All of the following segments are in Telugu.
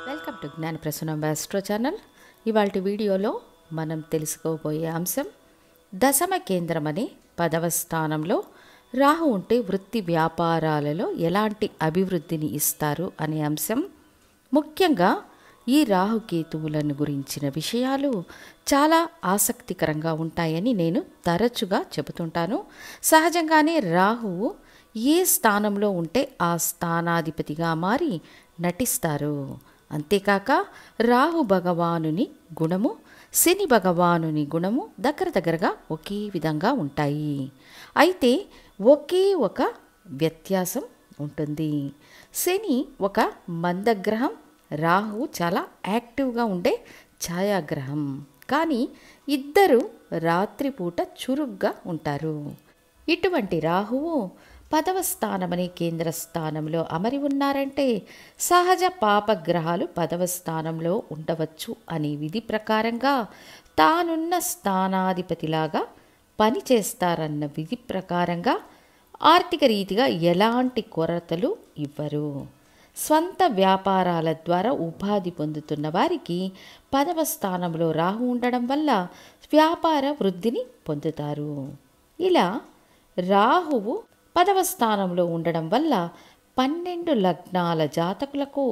వెల్కమ్ టు జ్ఞాన ప్రసన్నం ఆస్ట్రో ఛానల్. ఇవాల్టి వీడియోలో మనం తెలుసుకోబోయే అంశం దశమ కేంద్రం అనే 10వ స్థానంలో రాహు ఉంటే వృత్తి వ్యాపారాలలో ఎలాంటి అభివృద్ధిని ఇస్తారు అనే అంశం. ముఖ్యంగా ఈ రాహుకేతువులను గురించిన విషయాలు చాలా ఆసక్తికరంగా ఉంటాయని నేను తరచుగా చెబుతుంటాను. సహజంగానే రాహువు ఏ స్థానంలో ఉంటే ఆ స్థానాధిపతిగా మారి నటిస్తారు. అంతేకాక రాహు భగవానుని గుణము శని భగవానుని గుణము దగ్గరగా ఒకే విధంగా ఉంటాయి. అయితే ఒకే ఒక వ్యత్యాసం ఉంటుంది. శని ఒక మందగ్రహం, రాహు చాలా యాక్టివ్గా ఉండే ఛాయాగ్రహం. కానీ ఇద్దరు రాత్రిపూట చురుగ్గా ఉంటారు. ఇటువంటి రాహువు 10వ స్థానమనే కేంద్ర స్థానంలో అమరి ఉన్నారంటే సహజ పాపగ్రహాలు 10వ స్థానంలో ఉండవచ్చు అనే విధి ప్రకారంగా తానున్న స్థానాధిపతిలాగా పనిచేస్తారన్న విధి ప్రకారంగా ఆర్థిక రీతిగా ఎలాంటి కొరతలు ఇవ్వరు. స్వంత వ్యాపారాల ద్వారా ఉపాధి పొందుతున్న వారికి 10వ స్థానంలో రాహు ఉండడం వల్ల వ్యాపార వృద్ధిని పొందుతారు. ఇలా రాహువు 10వ స్థానంలో ఉండడం వల్ల 12 లగ్నాల జాతకులకు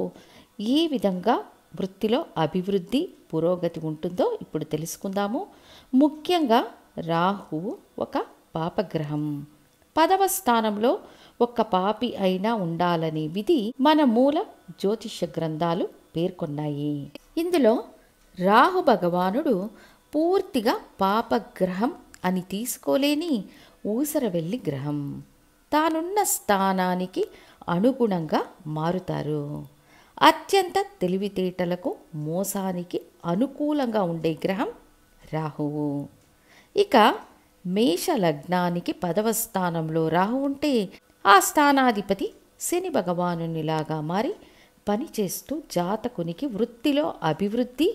ఏ విధంగా వృత్తిలో అభివృద్ధి పురోగతి ఉంటుందో ఇప్పుడు తెలుసుకుందాము. ముఖ్యంగా రాహువు ఒక పాపగ్రహం. 10వ స్థానంలో ఒక్క పాపి అయినా ఉండాలనే విధి మన మూల జ్యోతిష గ్రంథాలు పేర్కొన్నాయి. ఇందులో రాహు భగవానుడు పూర్తిగా పాపగ్రహం అని తీసుకోలేని ఊసరవెల్లి గ్రహం. తానున్న స్థానానికి అనుగుణంగా మారుతారు. అత్యంత తెలివితేటలకు మోసానికి అనుకూలంగా ఉండే గ్రహం రాహువు. ఇక మేష లగ్నానికి 10వ స్థానంలో రాహు ఉంటే ఆ స్థానాధిపతి శని భగవానునిలాగా మారి పనిచేస్తూ జాతకునికి వృత్తిలో అభివృద్ధి,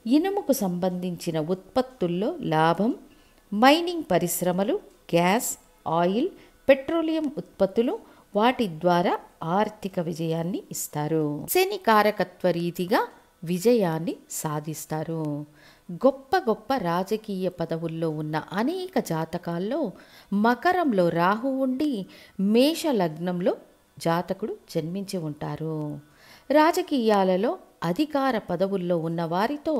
ఇనుముకు సంబంధించిన ఉత్పత్తుల్లో లాభం, మైనింగ్ పరిశ్రమలు, గ్యాస్, ఆయిల్, పెట్రోలియం ఉత్పత్తులు వాటి ద్వారా ఆర్థిక విజయాన్ని ఇస్తారు. శని కారకత్వ రీతిగా విజయాన్ని సాధిస్తారు. గొప్ప రాజకీయ పదవుల్లో ఉన్న అనేక జాతకాల్లో మకరంలో రాహు ఉండి మేష లగ్నంలో జాతకుడు జన్మించి ఉంటారు. రాజకీయాలలో అధికార పదవుల్లో ఉన్న వారితో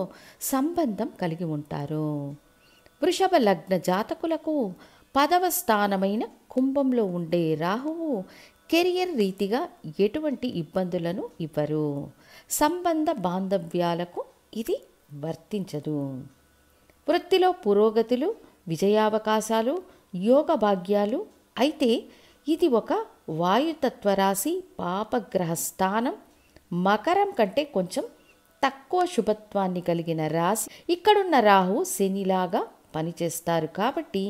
సంబంధం కలిగి ఉంటారు. వృషభ లగ్న జాతకులకు 10వ స్థానమైన కుంభంలో ఉండే రాహువు కెరియర్ రీతిగా ఎటువంటి ఇబ్బందులను ఇవ్వరు. సంబంధ బాంధవ్యాలకు ఇది వర్తించదు. వృత్తిలో పురోగతులు, విజయావకాశాలు, యోగ భాగ్యాలు. అయితే ఇది ఒక వాయుతత్వ రాశి పాపగ్రహ స్థానం. మకరం కంటే కొంచెం తక్కువ శుభత్వాన్ని కలిగిన రాశి. ఇక్కడున్న రాహు శనిలాగా పనిచేస్తారు కాబట్టి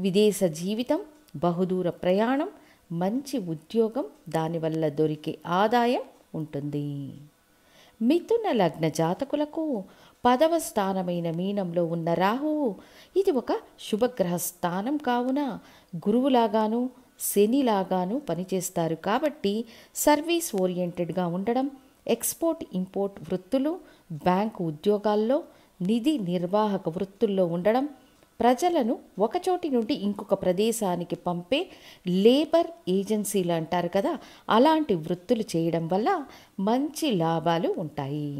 విదేశ జీవితం, బహుదూర ప్రయాణం, మంచి ఉద్యోగం, దానివల్ల దొరికే ఆదాయం ఉంటుంది. మిథున లగ్న జాతకులకు 10వ స్థానమైన మీనంలో ఉన్న రాహువు ఇది ఒక శుభగ్రహ స్థానం కావున గురువులాగాను శనిలాగాను పనిచేస్తారు కాబట్టి సర్వీస్ ఓరియంటెడ్గా ఉండడం, ఎక్స్పోర్ట్ ఇంపోర్ట్ వృత్తులు, బ్యాంకు ఉద్యోగాల్లో, నిధి నిర్వాహక వృత్తుల్లో ఉండడం, ప్రజలను ఒకచోటి నుండి ఇంకొక ప్రదేశానికి పంపే లేబర్ ఏజెన్సీలు అంటారు కదా, అలాంటి వృత్తులు చేయడం వల్ల మంచి లాభాలు ఉంటాయి.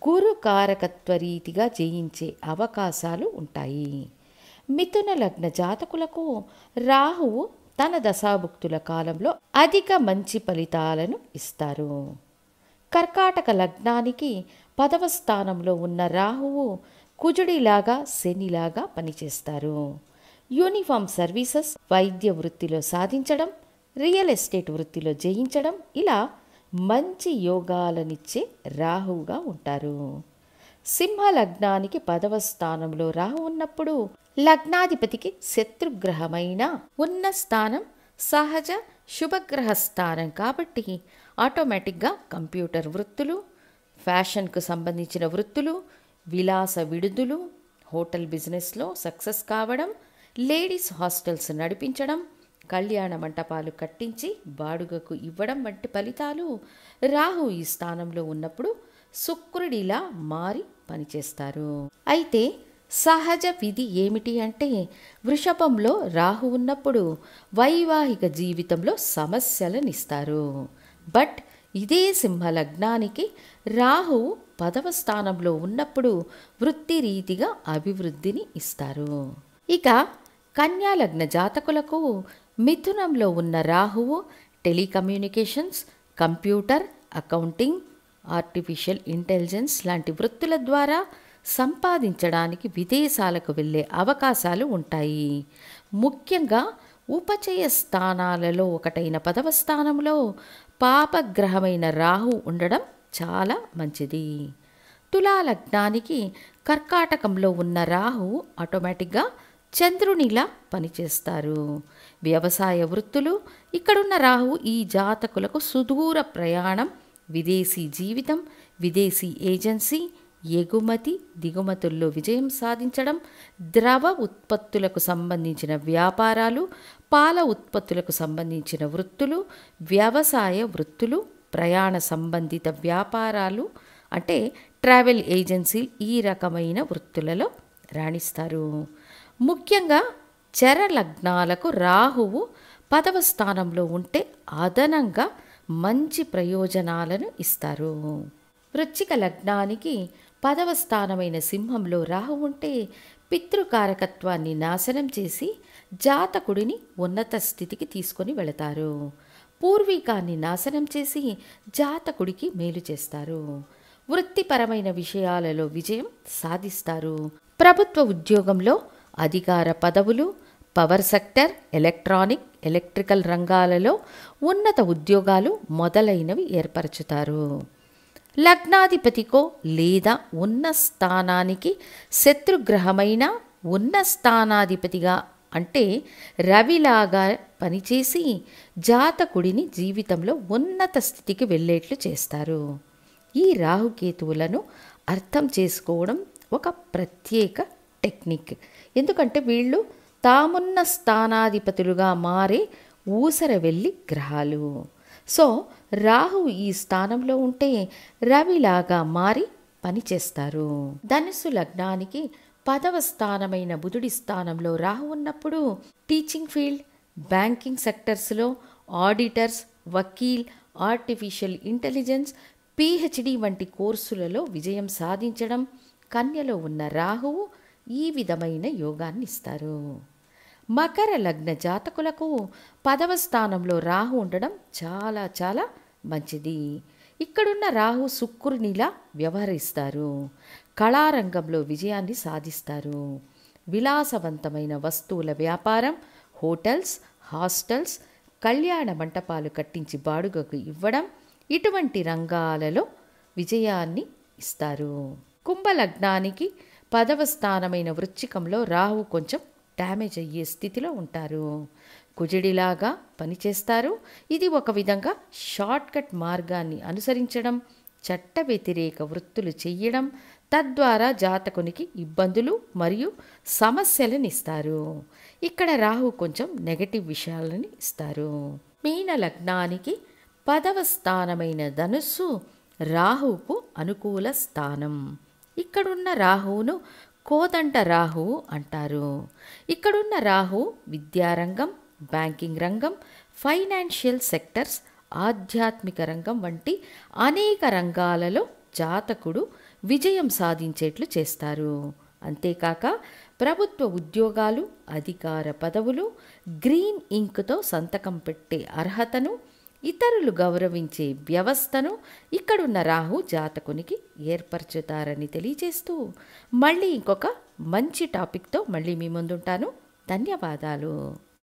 గురు కారకత్వ రీతిగా జయించే అవకాశాలు ఉంటాయి. మిథున లగ్న జాతకులకు రాహువు తన దశాభుక్తుల కాలంలో అధిక మంచి ఫలితాలను ఇస్తారు. కర్కాటక లగ్నానికి 10వ స్థానంలో ఉన్న రాహువు కుజుడిలాగా శనిలాగా పనిచేస్తారు. యూనిఫామ్ సర్వీసెస్, వైద్య వృత్తిలో సాధించడం, రియల్ ఎస్టేట్ వృత్తిలో జయించడం, ఇలా మంచి యోగాలనిచ్చే రాహువుగా ఉంటారు. సింహ లగ్నానికి 10వ స్థానంలో రాహు ఉన్నప్పుడు లగ్నాధిపతికి శత్రుగ్రహమైన ఉన్న స్థానం సహజ శుభగ్రహ స్థానం కాబట్టి ఆటోమేటిక్గా కంప్యూటర్ వృత్తులు, ఫ్యాషన్కు సంబంధించిన వృత్తులు, విలాస విడుదలు, హోటల్ బిజినెస్లో సక్సెస్ కావడం, లేడీస్ హాస్టల్స్ నడిపించడం, కళ్యాణ మంటపాలు కట్టించి బాడుగకు ఇవ్వడం వంటి ఫలితాలు రాహు ఈ స్థానంలో ఉన్నప్పుడు శుక్రుడిలా మారి పనిచేస్తారు. అయితే సహజ విధి ఏమిటి అంటే వృషభంలో రాహు ఉన్నప్పుడు వైవాహిక జీవితంలో సమస్యలనిస్తారు. బట్ ఇదే సింహ లగ్నానికి రాహువు 10వ స్థానంలో ఉన్నప్పుడు వృత్తి రీతిగా అభివృద్ధిని ఇస్తారు. ఇక కన్యా లగ్న జాతకులకు మిథునంలో ఉన్న రాహువు telecommunications, computer, accounting, artificial intelligence లాంటి వృత్తుల ద్వారా సంపాదించడానికి విదేశాలకు వెళ్ళే అవకాశాలు ఉంటాయి. ముఖ్యంగా ఉపచయ స్థానాలలో ఒకటైన 10వ స్థానంలో పాపగ్రహమైన రాహు ఉండడం చాలా మంచిది. తులా లగ్నానికి కర్కాటకంలో ఉన్న రాహు ఆటోమేటిక్గా చంద్రునిలా పనిచేస్తారు. వ్యవసాయ వృత్తులు, ఇక్కడున్న రాహు ఈ జాతకులకు సుదూర ప్రయాణం, విదేశీ జీవితం, విదేశీ ఏజెన్సీ, ఎగుమతి దిగుమతుల్లో విజయం సాధించడం, ద్రవ ఉత్పత్తులకు సంబంధించిన వ్యాపారాలు, పాల ఉత్పత్తులకు సంబంధించిన వృత్తులు, వ్యవసాయ వృత్తులు, ప్రయాణ సంబంధిత వ్యాపారాలు అంటే ట్రావెల్ ఏజెన్సీ, ఈ రకమైన వృత్తులలో రాణిస్తారు. ముఖ్యంగా చర లగ్నాలకు రాహువు 10వ స్థానంలో ఉంటే అదనంగా మంచి ప్రయోజనాలను ఇస్తారు. వృశ్చిక లగ్నానికి 10వ స్థానమైన సింహంలో రాహు ఉంటే పితృకారకత్వాన్ని నాశనం చేసి జాతకుడిని ఉన్నత స్థితికి తీసుకొని వెళతారు. పూర్వీకాన్ని నాశనం చేసి జాతకుడికి మేలు చేస్తారు. వృత్తిపరమైన విషయాలలో విజయం సాధిస్తారు. ప్రభుత్వ ఉద్యోగంలో అధికార పదవులు, పవర్ సెక్టర్, ఎలక్ట్రానిక్, ఎలక్ట్రికల్ రంగాలలో ఉన్నత ఉద్యోగాలు మొదలైనవి ఏర్పరచుతారు. లగ్నాధిపతికో లేదా ఉన్న స్థానానికి శత్రుగ్రహమైన ఉన్న స్థానాధిపతిగా అంటే రవిలాగా పనిచేసి జాతకుడిని జీవితంలో ఉన్నత స్థితికి వెళ్ళేట్లు చేస్తారు. ఈ రాహుకేతువులను అర్థం చేసుకోవడం ఒక ప్రత్యేక టెక్నిక్. ఎందుకంటే వీళ్ళు తామున్న స్థానాధిపతులుగా మారే ఊసర వెళ్ళి గ్రహాలు. సో రాహు ఈ స్థానంలో ఉంటే రవిలాగా మారి పనిచేస్తారు. ధనుస్సు లగ్నానికి 10వ స్థానమైన బుధుడి స్థానంలో రాహు ఉన్నప్పుడు టీచింగ్ ఫీల్డ్, బ్యాంకింగ్ సెక్టర్స్లో ఆడిటర్స్, వకీల్, ఆర్టిఫిషియల్ ఇంటెలిజెన్స్, పిహెచ్డి వంటి కోర్సులలో విజయం సాధించడం, కన్యలో ఉన్న రాహువు ఈ విధమైన యోగాన్ని ఇస్తారు. మకర లగ్న జాతకులకు 10వ స్థానంలో రాహు ఉండడం చాలా చాలా మంచిది. ఇక్కడున్న రాహు శుక్రునిలా వ్యవహరిస్తారు. కళారంగంలో విజయాన్ని సాధిస్తారు. విలాసవంతమైన వస్తువుల వ్యాపారం, హోటల్స్, హాస్టల్స్, కళ్యాణ మంటపాలు కట్టించి బాడుగకు ఇవ్వడం, ఇటువంటి రంగాలలో విజయాన్ని ఇస్తారు. కుంభలగ్నానికి 10వ స్థానమైన వృశ్చికంలో రాహు కొంచెం డ్యామేజ్ అయ్యే స్థితిలో ఉంటారు. కుజుడిలాగా పనిచేస్తారు. ఇది ఒక విధంగా షార్ట్కట్ మార్గాన్ని అనుసరించడం, చట్ట వ్యతిరేక వృత్తులు చెయ్యడం, తద్వారా జాతకునికి ఇబ్బందులు మరియు సమస్యలను ఇస్తారు. ఇక్కడ రాహు కొంచెం నెగటివ్ విషయాలను ఇస్తారు. మీన లగ్నానికి 10వ స్థానమైన ధనుస్సు రాహువుకు అనుకూల స్థానం. ఇక్కడున్న రాహువును కోదంట రాహువు అంటారు. ఇక్కడున్న రాహు విద్యారంగం, బ్యాంకింగ్ రంగం, ఫైనాన్షియల్ సెక్టర్స్, ఆధ్యాత్మిక రంగం వంటి అనేక రంగాలలో జాతకుడు విజయం సాధించేట్లు చేస్తారు. అంతేకాక ప్రభుత్వ ఉద్యోగాలు, అధికార పదవులు, గ్రీన్ ఇంక్తో సంతకం పెట్టే అర్హతను, ఇతరులు గౌరవించే వ్యవస్థను ఇక్కడున్న రాహు జాతకునికి ఏర్పరచుతారని తెలియజేస్తూ మళ్ళీ ఇంకొక మంచి టాపిక్తో మళ్ళీ మీ ముందుంటాను. ధన్యవాదాలు.